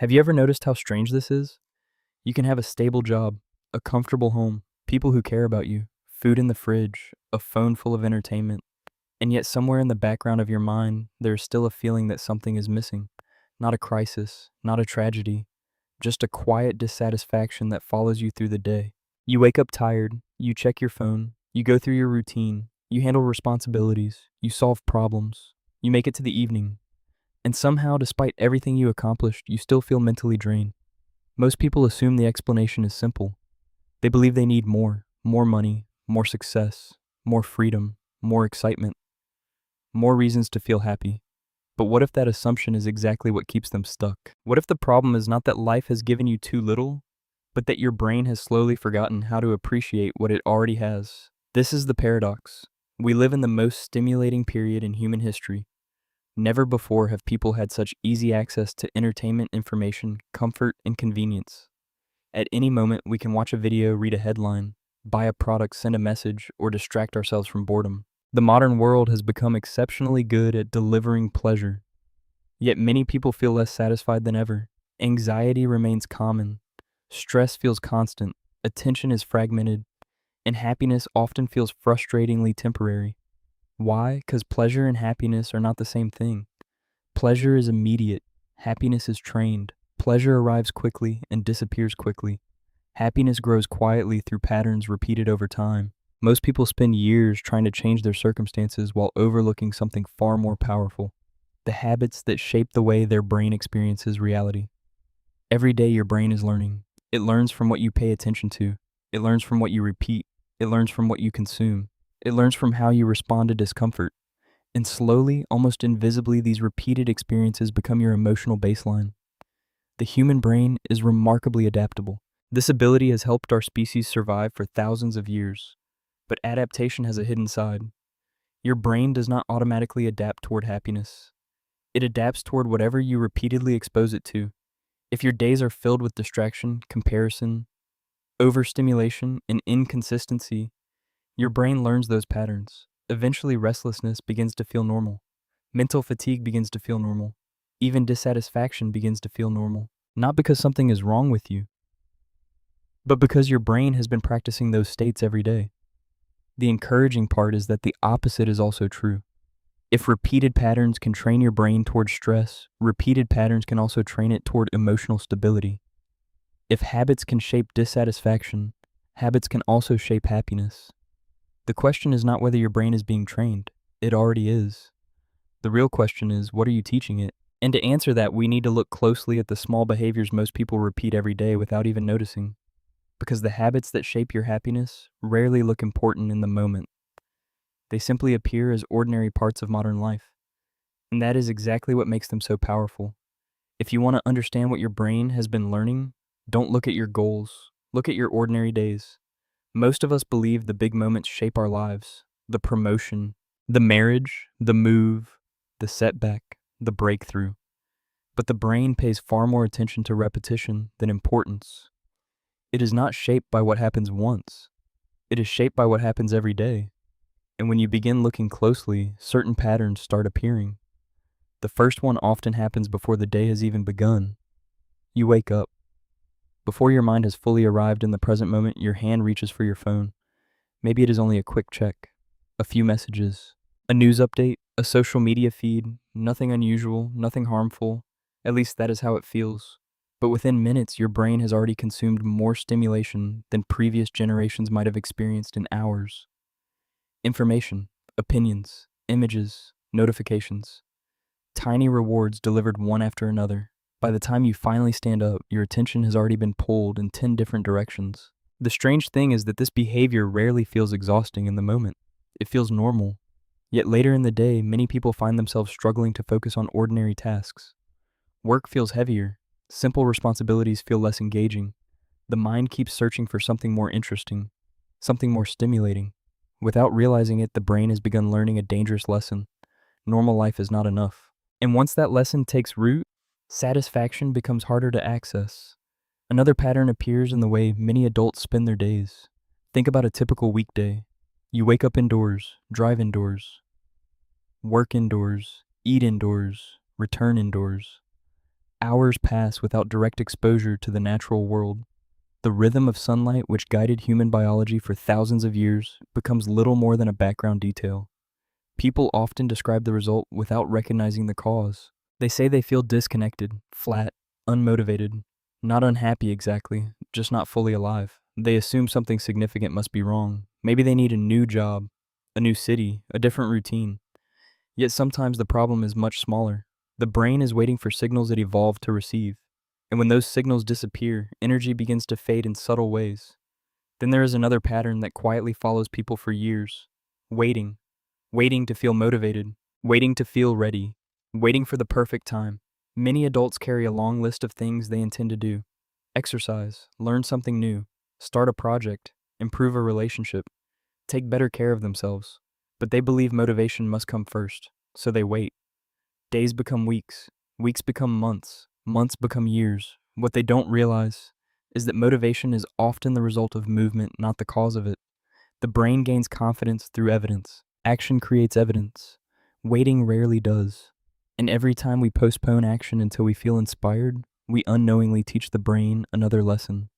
Have you ever noticed how strange this is? You can have a stable job, a comfortable home, people who care about you, food in the fridge, a phone full of entertainment, and yet somewhere in the background of your mind, there is still a feeling that something is missing. Not a crisis, not a tragedy, just a quiet dissatisfaction that follows you through the day. You wake up tired, you check your phone, you go through your routine, you handle responsibilities, you solve problems, you make it to the evening, and somehow, despite everything you accomplished, you still feel mentally drained. Most people assume the explanation is simple. They believe they need more money, more success, more freedom, more excitement, more reasons to feel happy. But what if that assumption is exactly what keeps them stuck? What if the problem is not that life has given you too little, but that your brain has slowly forgotten how to appreciate what it already has? This is the paradox. We live in the most stimulating period in human history. Never before have people had such easy access to entertainment, information, comfort, and convenience. At any moment, we can watch a video, read a headline, buy a product, send a message, or distract ourselves from boredom. The modern world has become exceptionally good at delivering pleasure. Yet many people feel less satisfied than ever. Anxiety remains common. Stress feels constant. Attention is fragmented. And happiness often feels frustratingly temporary. Why? Because pleasure and happiness are not the same thing. Pleasure is immediate. Happiness is trained. Pleasure arrives quickly and disappears quickly. Happiness grows quietly through patterns repeated over time. Most people spend years trying to change their circumstances while overlooking something far more powerful: the habits that shape the way their brain experiences reality. Every day your brain is learning. It learns from what you pay attention to. It learns from what you repeat. It learns from what you consume. It learns from how you respond to discomfort. And slowly, almost invisibly, these repeated experiences become your emotional baseline. The human brain is remarkably adaptable. This ability has helped our species survive for thousands of years. But adaptation has a hidden side. Your brain does not automatically adapt toward happiness. It adapts toward whatever you repeatedly expose it to. If your days are filled with distraction, comparison, overstimulation, and inconsistency, your brain learns those patterns. Eventually, restlessness begins to feel normal. Mental fatigue begins to feel normal. Even dissatisfaction begins to feel normal. Not because something is wrong with you, but because your brain has been practicing those states every day. The encouraging part is that the opposite is also true. If repeated patterns can train your brain toward stress, repeated patterns can also train it toward emotional stability. If habits can shape dissatisfaction, habits can also shape happiness. The question is not whether your brain is being trained. It already is. The real question is, what are you teaching it? And to answer that, we need to look closely at the small behaviors most people repeat every day without even noticing. Because the habits that shape your happiness rarely look important in the moment. They simply appear as ordinary parts of modern life. And that is exactly what makes them so powerful. If you want to understand what your brain has been learning, don't look at your goals. Look at your ordinary days. Most of us believe the big moments shape our lives: the promotion, the marriage, the move, the setback, the breakthrough. But the brain pays far more attention to repetition than importance. It is not shaped by what happens once. It is shaped by what happens every day. And when you begin looking closely, certain patterns start appearing. The first one often happens before the day has even begun. You wake up. Before your mind has fully arrived in the present moment, your hand reaches for your phone. Maybe it is only a quick check, a few messages, a news update, a social media feed, nothing unusual, nothing harmful. At least that is how it feels. But within minutes, your brain has already consumed more stimulation than previous generations might have experienced in hours. Information, opinions, images, notifications. Tiny rewards delivered one after another. By the time you finally stand up, your attention has already been pulled in 10 different directions. The strange thing is that this behavior rarely feels exhausting in the moment. It feels normal. Yet later in the day, many people find themselves struggling to focus on ordinary tasks. Work feels heavier. Simple responsibilities feel less engaging. The mind keeps searching for something more interesting, something more stimulating. Without realizing it, the brain has begun learning a dangerous lesson. Normal life is not enough. And once that lesson takes root, satisfaction becomes harder to access. Another pattern appears in the way many adults spend their days. Think about a typical weekday. You wake up indoors, drive indoors, work indoors, eat indoors, return indoors. hours pass without direct exposure to the natural world. The rhythm of sunlight, which guided human biology for thousands of years, becomes little more than a background detail. People often describe the result without recognizing the cause. They say they feel disconnected, flat, unmotivated, not unhappy exactly, just not fully alive. They assume something significant must be wrong. Maybe they need a new job, a new city, a different routine. Yet sometimes the problem is much smaller. The brain is waiting for signals it evolved to receive. And when those signals disappear, energy begins to fade in subtle ways. Then there is another pattern that quietly follows people for years. Waiting. Waiting to feel motivated. Waiting to feel ready. Waiting for the perfect time. Many adults carry a long list of things they intend to do. Exercise, learn something new, start a project, improve a relationship, take better care of themselves. But they believe motivation must come first, so they wait. Days become weeks, weeks become months, months become years. What they don't realize is that motivation is often the result of movement, not the cause of it. The brain gains confidence through evidence. Action creates evidence. Waiting rarely does. And every time we postpone action until we feel inspired, we unknowingly teach the brain another lesson.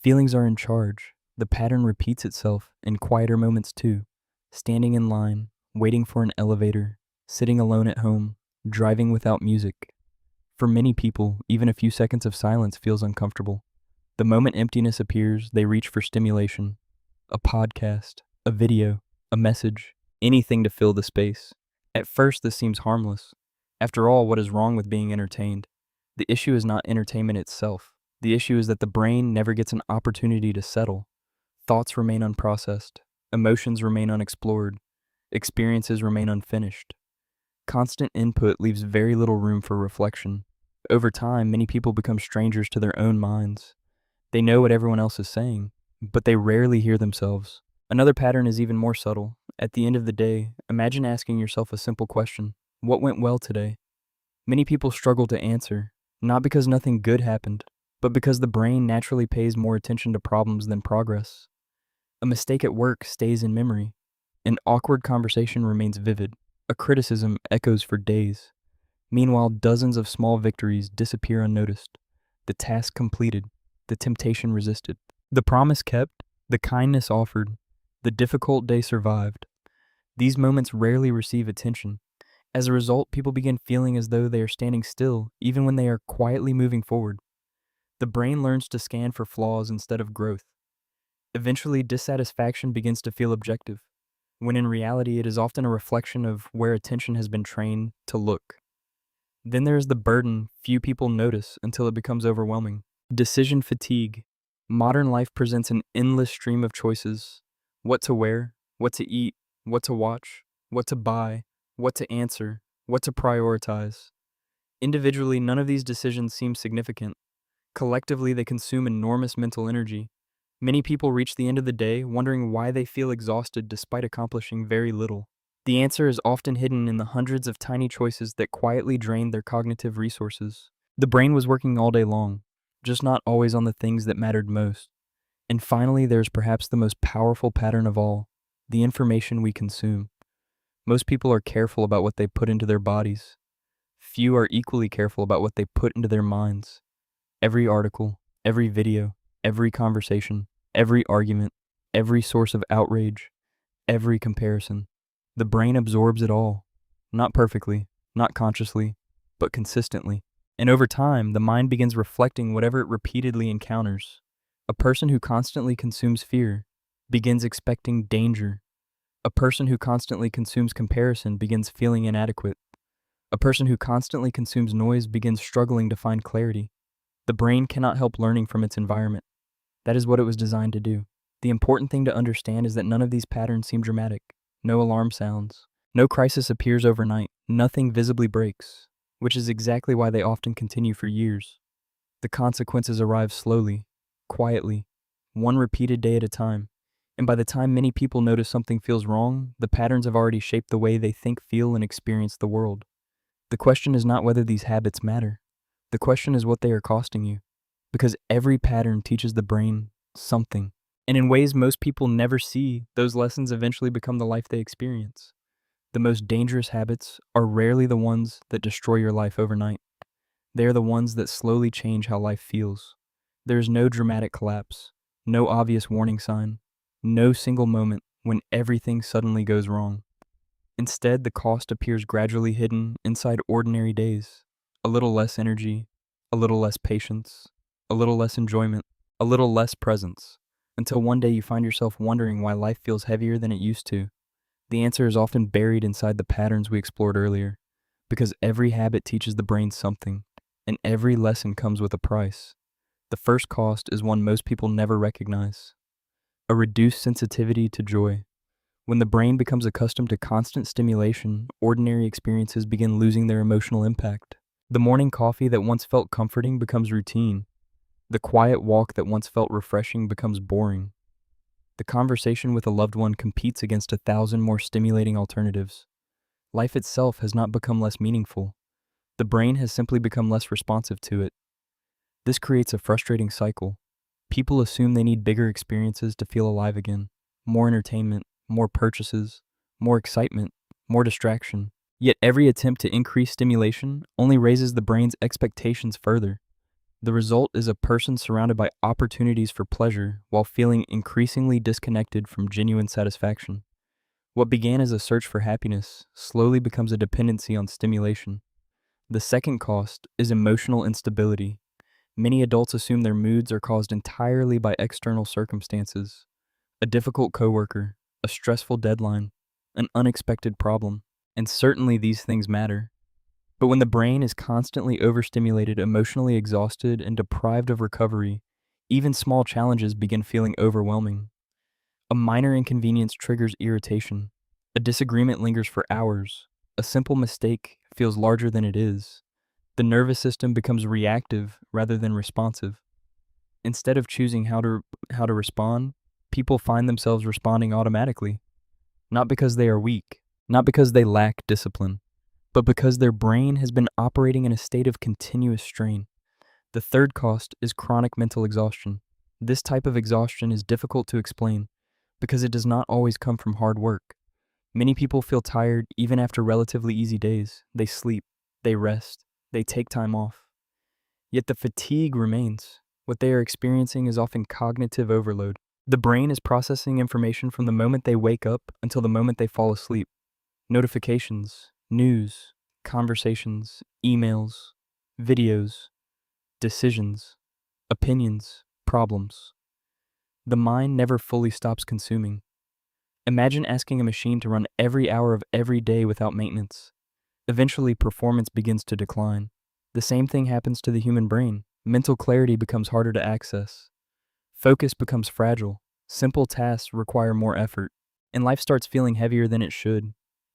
Feelings are in charge. The pattern repeats itself in quieter moments too. Standing in line, waiting for an elevator, sitting alone at home, driving without music. For many people, even a few seconds of silence feels uncomfortable. The moment emptiness appears, they reach for stimulation. A podcast, a video, a message, anything to fill the space. At first, this seems harmless. After all, what is wrong with being entertained? The issue is not entertainment itself. The issue is that the brain never gets an opportunity to settle. Thoughts remain unprocessed. Emotions remain unexplored. Experiences remain unfinished. Constant input leaves very little room for reflection. Over time, many people become strangers to their own minds. They know what everyone else is saying, but they rarely hear themselves. Another pattern is even more subtle. At the end of the day, imagine asking yourself a simple question. What went well today? Many people struggle to answer, not because nothing good happened, but because the brain naturally pays more attention to problems than progress. A mistake at work stays in memory. An awkward conversation remains vivid. A criticism echoes for days. Meanwhile, dozens of small victories disappear unnoticed. The task completed, the temptation resisted, the promise kept, the kindness offered, the difficult day survived. These moments rarely receive attention. As a result, people begin feeling as though they are standing still, even when they are quietly moving forward. The brain learns to scan for flaws instead of growth. Eventually, dissatisfaction begins to feel objective, when in reality it is often a reflection of where attention has been trained to look. Then there is the burden few people notice until it becomes overwhelming. Decision fatigue. Modern life presents an endless stream of choices. What to wear, what to eat, what to watch, what to buy, what to answer, what to prioritize. Individually, none of these decisions seem significant. Collectively, they consume enormous mental energy. Many people reach the end of the day wondering why they feel exhausted despite accomplishing very little. The answer is often hidden in the hundreds of tiny choices that quietly drain their cognitive resources. The brain was working all day long, just not always on the things that mattered most. And finally, there's perhaps the most powerful pattern of all, the information we consume. Most people are careful about what they put into their bodies. Few are equally careful about what they put into their minds. Every article, every video, every conversation, every argument, every source of outrage, every comparison. The brain absorbs it all, not perfectly, not consciously, but consistently. And over time, the mind begins reflecting whatever it repeatedly encounters. A person who constantly consumes fear begins expecting danger. A person who constantly consumes comparison begins feeling inadequate. A person who constantly consumes noise begins struggling to find clarity. The brain cannot help learning from its environment. That is what it was designed to do. The important thing to understand is that none of these patterns seem dramatic. No alarm sounds. No crisis appears overnight. Nothing visibly breaks, which is exactly why they often continue for years. The consequences arrive slowly, quietly, one repeated day at a time. And by the time many people notice something feels wrong, the patterns have already shaped the way they think, feel, and experience the world. The question is not whether these habits matter. The question is what they are costing you. Because every pattern teaches the brain something. And in ways most people never see, those lessons eventually become the life they experience. The most dangerous habits are rarely the ones that destroy your life overnight. They are the ones that slowly change how life feels. There is no dramatic collapse, no obvious warning sign, no single moment when everything suddenly goes wrong. Instead, the cost appears gradually hidden inside ordinary days. A little less energy, a little less patience, a little less enjoyment, a little less presence, until one day you find yourself wondering why life feels heavier than it used to. The answer is often buried inside the patterns we explored earlier, because every habit teaches the brain something, and every lesson comes with a price. The first cost is one most people never recognize: a reduced sensitivity to joy. When the brain becomes accustomed to constant stimulation, ordinary experiences begin losing their emotional impact. The morning coffee that once felt comforting becomes routine. The quiet walk that once felt refreshing becomes boring. The conversation with a loved one competes against 1,000 more stimulating alternatives. Life itself has not become less meaningful. The brain has simply become less responsive to it. This creates a frustrating cycle. People assume they need bigger experiences to feel alive again: more entertainment, more purchases, more excitement, more distraction. Yet every attempt to increase stimulation only raises the brain's expectations further. The result is a person surrounded by opportunities for pleasure while feeling increasingly disconnected from genuine satisfaction. What began as a search for happiness slowly becomes a dependency on stimulation. The second cost is emotional instability. Many adults assume their moods are caused entirely by external circumstances: a difficult coworker, a stressful deadline, an unexpected problem. And certainly these things matter. But when the brain is constantly overstimulated, emotionally exhausted, and deprived of recovery, even small challenges begin feeling overwhelming. A minor inconvenience triggers irritation. A disagreement lingers for hours. A simple mistake feels larger than it is. The nervous system becomes reactive rather than responsive. Instead of choosing how to respond, people find themselves responding automatically, not because they are weak, not because they lack discipline, but because their brain has been operating in a state of continuous strain. The third cost is chronic mental exhaustion. This type of exhaustion is difficult to explain because it does not always come from hard work. Many people feel tired even after relatively easy days. They sleep, they rest, they take time off. Yet the fatigue remains. What they are experiencing is often cognitive overload. The brain is processing information from the moment they wake up until the moment they fall asleep. Notifications, news, conversations, emails, videos, decisions, opinions, problems. The mind never fully stops consuming. Imagine asking a machine to run every hour of every day without maintenance. Eventually, performance begins to decline. The same thing happens to the human brain. Mental clarity becomes harder to access. Focus becomes fragile. Simple tasks require more effort, and life starts feeling heavier than it should.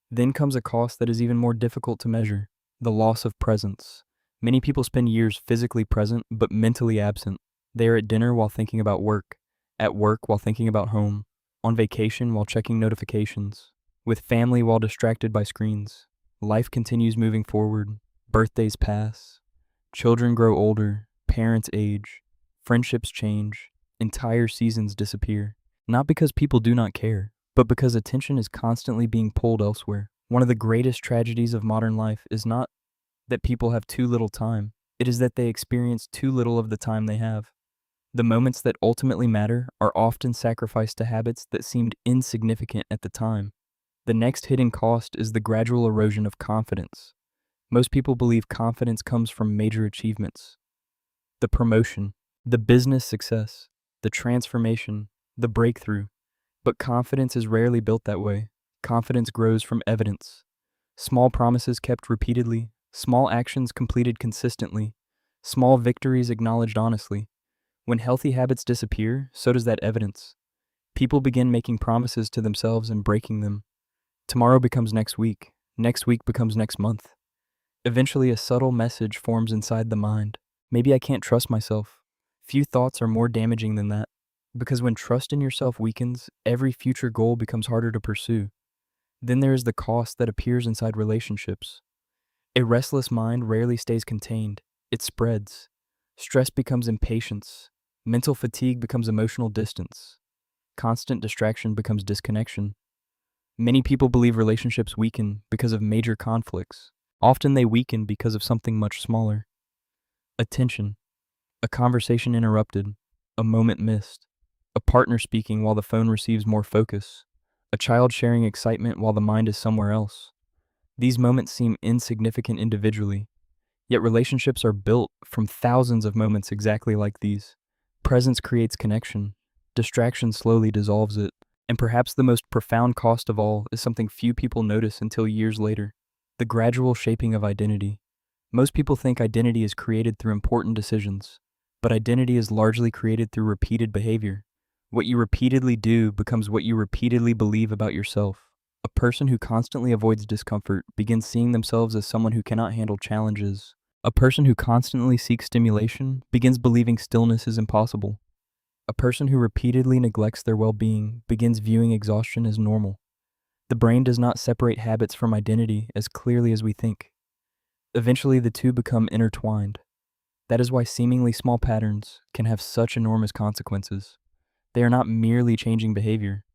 Then comes a cost that is even more difficult to measure: the loss of presence. Many people spend years physically present but mentally absent. They are at dinner while thinking about work, at work while thinking about home, on vacation while checking notifications, with family while distracted by screens. Life continues moving forward. Birthdays pass, children grow older, parents age, friendships change, entire seasons disappear. Not because people do not care, but because attention is constantly being pulled elsewhere. One of the greatest tragedies of modern life is not that people have too little time, it is that they experience too little of the time they have. The moments that ultimately matter are often sacrificed to habits that seemed insignificant at the time. The next hidden cost is the gradual erosion of confidence. Most people believe confidence comes from major achievements: the promotion, the business success, the transformation, the breakthrough. But confidence is rarely built that way. Confidence grows from evidence: small promises kept repeatedly, small actions completed consistently, small victories acknowledged honestly. When healthy habits disappear, so does that evidence. People begin making promises to themselves and breaking them. Tomorrow becomes next week becomes next month. Eventually, a subtle message forms inside the mind: maybe I can't trust myself. Few thoughts are more damaging than that, because when trust in yourself weakens, every future goal becomes harder to pursue. Then there is the cost that appears inside relationships. A restless mind rarely stays contained, it spreads. Stress becomes impatience. Mental fatigue becomes emotional distance. Constant distraction becomes disconnection. Many people believe relationships weaken because of major conflicts. Often they weaken because of something much smaller: attention, a conversation interrupted, a moment missed, a partner speaking while the phone receives more focus, a child sharing excitement while the mind is somewhere else. These moments seem insignificant individually, yet relationships are built from thousands of moments exactly like these. Presence creates connection, distraction slowly dissolves it, and perhaps the most profound cost of all is something few people notice until years later: the gradual shaping of identity. Most people think identity is created through important decisions, but identity is largely created through repeated behavior. What you repeatedly do becomes what you repeatedly believe about yourself. A person who constantly avoids discomfort begins seeing themselves as someone who cannot handle challenges. A person who constantly seeks stimulation begins believing stillness is impossible. A person who repeatedly neglects their well-being begins viewing exhaustion as normal. The brain does not separate habits from identity as clearly as we think. Eventually, the two become intertwined. That is why seemingly small patterns can have such enormous consequences. They are not merely changing behavior,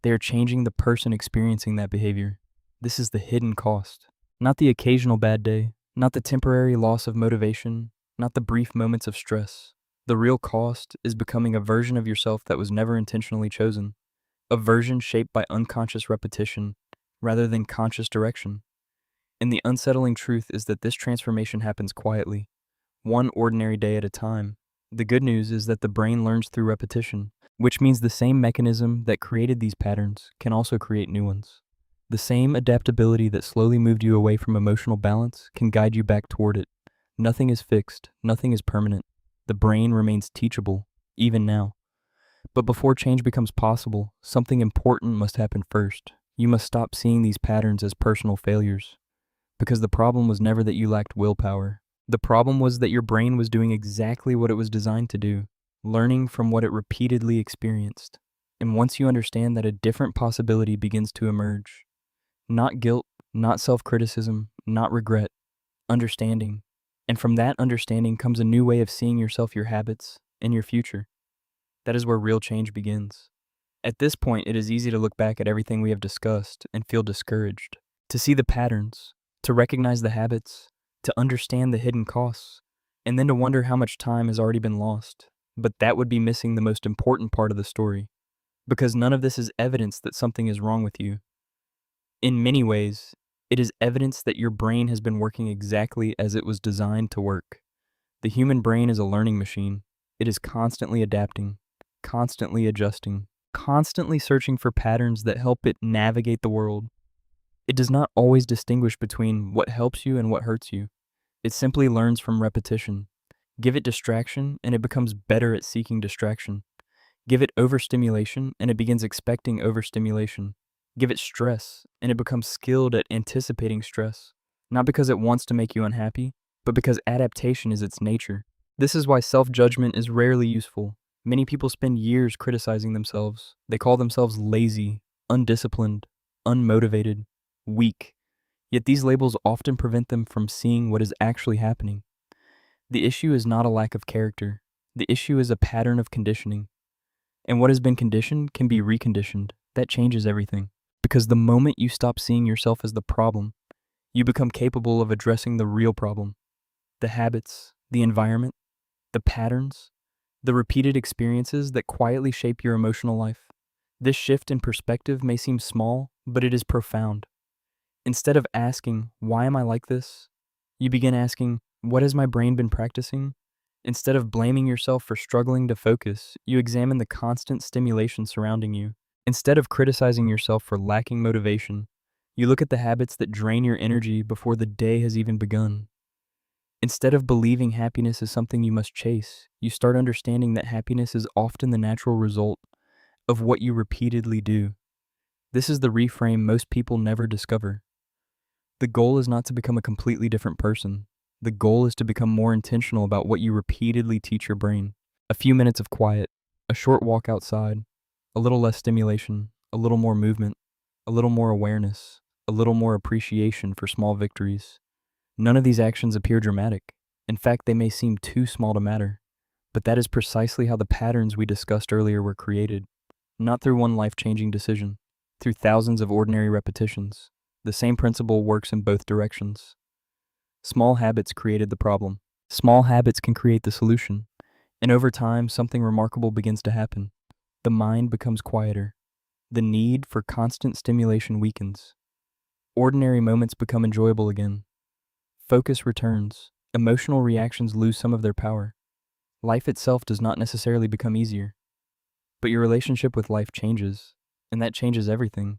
they are changing the person experiencing that behavior. This is the hidden cost. Not the occasional bad day, not the temporary loss of motivation, not the brief moments of stress. The real cost is becoming a version of yourself that was never intentionally chosen, a version shaped by unconscious repetition rather than conscious direction. And the unsettling truth is that this transformation happens quietly, one ordinary day at a time. The good news is that the brain learns through repetition, which means the same mechanism that created these patterns can also create new ones. The same adaptability that slowly moved you away from emotional balance can guide you back toward it. Nothing is fixed, nothing is permanent. The brain remains teachable, even now. But before change becomes possible, something important must happen first. You must stop seeing these patterns as personal failures. Because the problem was never that you lacked willpower. The problem was that your brain was doing exactly what it was designed to do, learning from what it repeatedly experienced. And once you understand that, a different possibility begins to emerge. Not guilt, not self-criticism, not regret, understanding. And from that understanding comes a new way of seeing yourself, your habits, and your future. That is where real change begins. At this point, it is easy to look back at everything we have discussed and feel discouraged. To see the patterns, to recognize the habits, to understand the hidden costs, and then to wonder how much time has already been lost. But that would be missing the most important part of the story, because none of this is evidence that something is wrong with you. In many ways, it is evidence that your brain has been working exactly as it was designed to work. The human brain is a learning machine. It is constantly adapting, constantly adjusting, constantly searching for patterns that help it navigate the world. It does not always distinguish between what helps you and what hurts you. It simply learns from repetition. Give it distraction, and it becomes better at seeking distraction. Give it overstimulation, and it begins expecting overstimulation. Give it stress, and it becomes skilled at anticipating stress. Not because it wants to make you unhappy, but because adaptation is its nature. This is why self-judgment is rarely useful. Many people spend years criticizing themselves. They call themselves lazy, undisciplined, unmotivated, weak. Yet these labels often prevent them from seeing what is actually happening. The issue is not a lack of character. The issue is a pattern of conditioning. And what has been conditioned can be reconditioned. That changes everything. Because the moment you stop seeing yourself as the problem, you become capable of addressing the real problem. The habits, the environment, the patterns, the repeated experiences that quietly shape your emotional life. This shift in perspective may seem small, but it is profound. Instead of asking, why am I like this? You begin asking, what has my brain been practicing? Instead of blaming yourself for struggling to focus, you examine the constant stimulation surrounding you. Instead of criticizing yourself for lacking motivation, you look at the habits that drain your energy before the day has even begun. Instead of believing happiness is something you must chase, you start understanding that happiness is often the natural result of what you repeatedly do. This is the reframe most people never discover. The goal is not to become a completely different person. The goal is to become more intentional about what you repeatedly teach your brain. A few minutes of quiet, a short walk outside, a little less stimulation, a little more movement, a little more awareness, a little more appreciation for small victories. None of these actions appear dramatic. In fact, they may seem too small to matter. But that is precisely how the patterns we discussed earlier were created. Not through one life-changing decision, through thousands of ordinary repetitions. The same principle works in both directions. Small habits created the problem. Small habits can create the solution, and over time, something remarkable begins to happen. The mind becomes quieter. The need for constant stimulation weakens. Ordinary moments become enjoyable again. Focus returns. Emotional reactions lose some of their power. Life itself does not necessarily become easier, but your relationship with life changes, and that changes everything.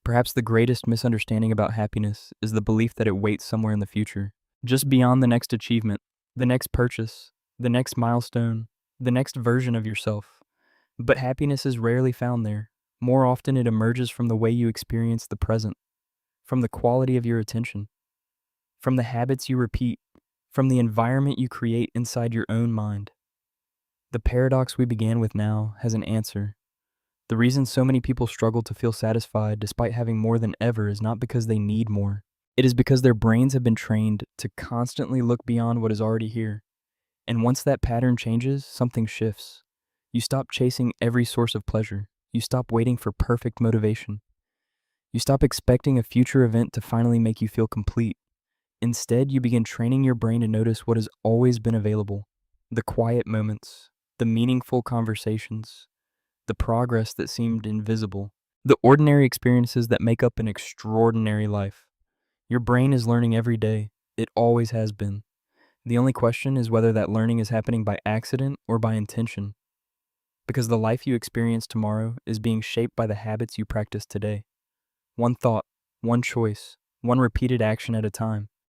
Perhaps the greatest misunderstanding about happiness is the belief that it waits somewhere in the future, just beyond the next achievement, the next purchase, the next milestone, the next version of yourself. But happiness is rarely found there. More often, it emerges from the way you experience the present, from the quality of your attention, from the habits you repeat, from the environment you create inside your own mind. The paradox we began with now has an answer. The reason so many people struggle to feel satisfied despite having more than ever is not because they need more. It is because their brains have been trained to constantly look beyond what is already here. And once that pattern changes, something shifts. You stop chasing every source of pleasure. You stop waiting for perfect motivation. You stop expecting a future event to finally make you feel complete. Instead, you begin training your brain to notice what has always been available: the quiet moments, the meaningful conversations, the progress that seemed invisible, the ordinary experiences that make up an extraordinary life. Your brain is learning every day. It always has been. The only question is whether that learning is happening by accident or by intention, because the life you experience tomorrow is being shaped by the habits you practice today. One thought, one choice, one repeated action at a time.